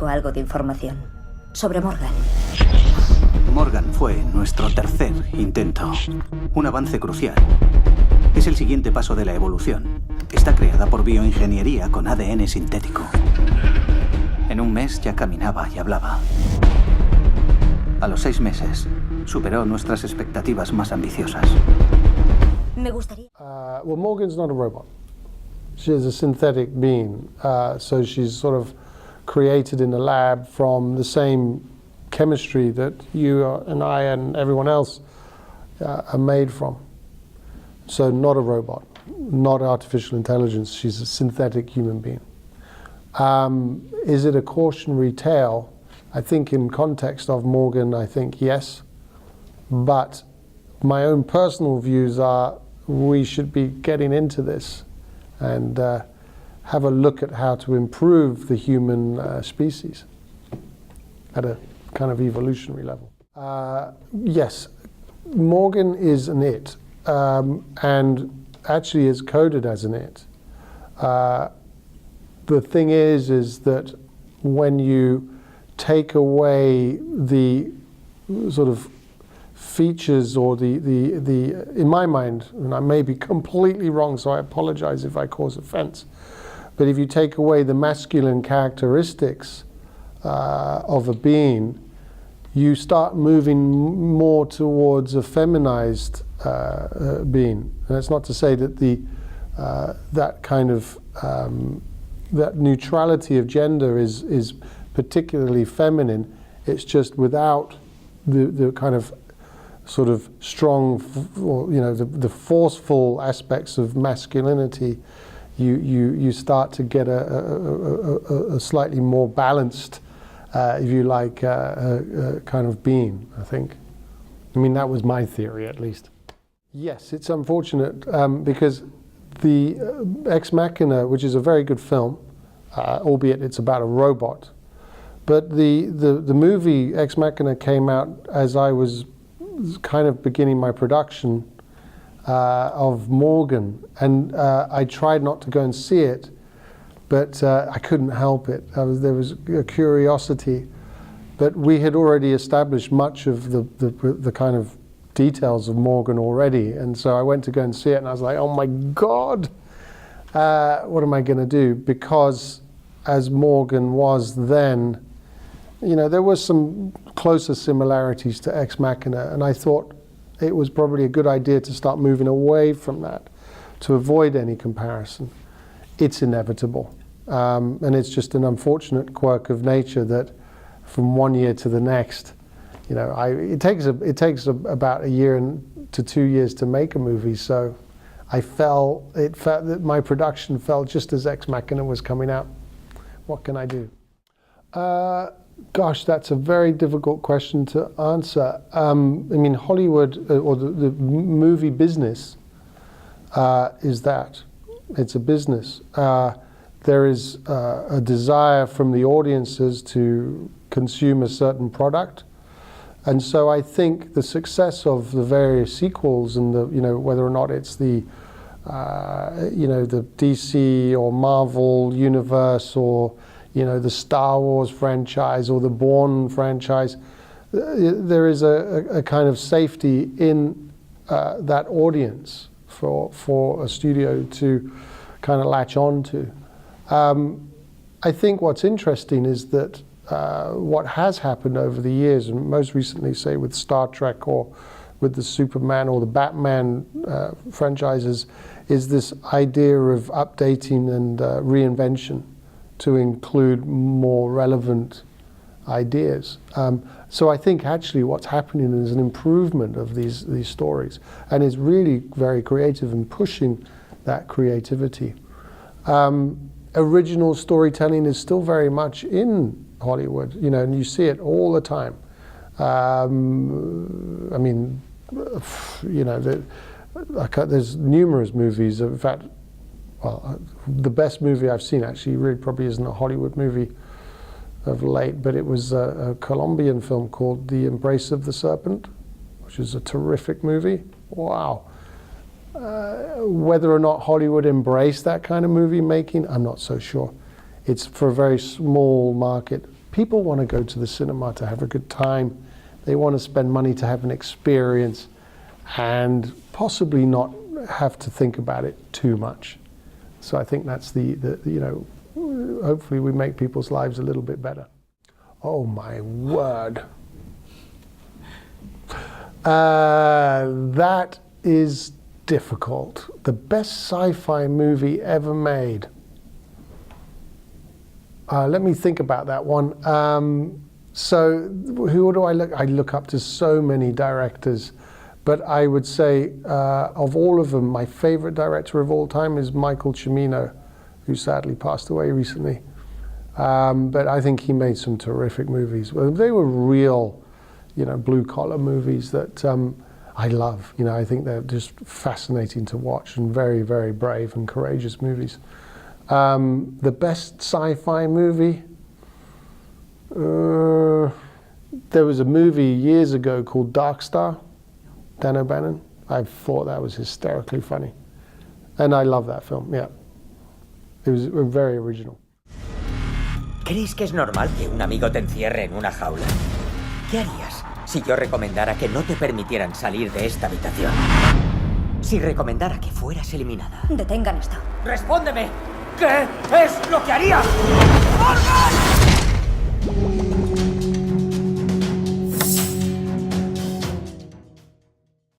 conozco algo de información sobre Morgan. Morgan fue nuestro tercer intento. Un avance crucial. Es el siguiente paso de la evolución. Está creada por bioingeniería con ADN sintético. En un mes ya caminaba y hablaba. A los 6 meses, superó nuestras expectativas más ambiciosas. Me gustaría... Well, Morgan's not a robot. She is a synthetic being. So she's sort of created in a lab from the same chemistry that you and I and everyone else are made from. So not a robot, not artificial intelligence. She's a synthetic human being. Is it a cautionary tale? I think in context of Morgan, I think yes. But my own personal views are we should be getting into this and have a look at how to improve the human species at a kind of evolutionary level. Yes, Morgan is an it, and actually is coded as an it. The thing is that when you take away the sort of features or the in my mind, and I may be completely wrong, so I apologize if I cause offense, but if you take away the masculine characteristics of a being, you start moving more towards a feminized being. And it's not to say that that kind of that neutrality of gender is particularly feminine. It's just without the kind of sort of strong, you know, the forceful aspects of masculinity. You start to get a slightly more balanced, if you like, kind of being, I think. I mean, that was my theory, at least. Yes, it's unfortunate because the Ex Machina, which is a very good film, albeit it's about a robot, but the movie Ex Machina came out as I was kind of beginning my production of Morgan, and I tried not to go and see it, but I couldn't help it. There was a curiosity, but we had already established much of the kind of details of Morgan already, and so I went to go and see it, and I was like, oh my God, what am I going to do? Because as Morgan was then, you know, there was some closer similarities to Ex Machina, and I thought it was probably a good idea to start moving away from that, to avoid any comparison. It's inevitable, and it's just an unfortunate quirk of nature that from one year to the next, you know, it takes about a year to 2 years to make a movie. So it felt that my production fell just as Ex Machina was coming out. What can I do? Gosh, that's a very difficult question to answer. I mean, Hollywood or the movie business is that. It's a business. There is a desire from the audiences to consume a certain product. And so I think the success of the various sequels and the, you know, whether or not it's the, you know, the DC or Marvel universe or, you know, the Star Wars franchise or the Bourne franchise, there is a kind of safety in that audience for a studio to kind of latch on to. I think what's interesting is that what has happened over the years, and most recently, say, with Star Trek or with the Superman or the Batman franchises, is this idea of updating and reinvention to include more relevant ideas. So I think actually what's happening is an improvement of these stories, and is really very creative and pushing that creativity. Original storytelling is still very much in Hollywood, you know, and you see it all the time. I mean, you know, there's numerous movies. In fact, well, the best movie I've seen actually really probably isn't a Hollywood movie of late, but it was a Colombian film called The Embrace of the Serpent, which is a terrific movie. Wow. Whether or not Hollywood embraced that kind of movie making, I'm not so sure. It's for a very small market People want to go to the cinema to have a good time. They want to spend money to have an experience and possibly not have to think about it too much. So I think that's hopefully we make people's lives a little bit better. Oh my word. That is difficult. The best sci-fi movie ever made. Let me think about that one. So who do I look? I look up to so many directors, but I would say of all of them, my favorite director of all time is Michael Cimino, who sadly passed away recently. But I think he made some terrific movies. Well, they were real, blue-collar movies that I love. I think they're just fascinating to watch and very, very brave and courageous movies. The best sci-fi movie? There was a movie years ago called Dark Star, Dan O'Bannon. I thought that was hysterically funny. And I love that film, yeah. It was very original. ¿Crees que es normal que un amigo te encierre en una jaula? ¿Qué harías si yo recomendara que no te permitieran salir de esta habitación? Si recomendara que fueras eliminada. Detengan esto. ¡Respóndeme! ¿Qué es lo que harías? ¡Morgan!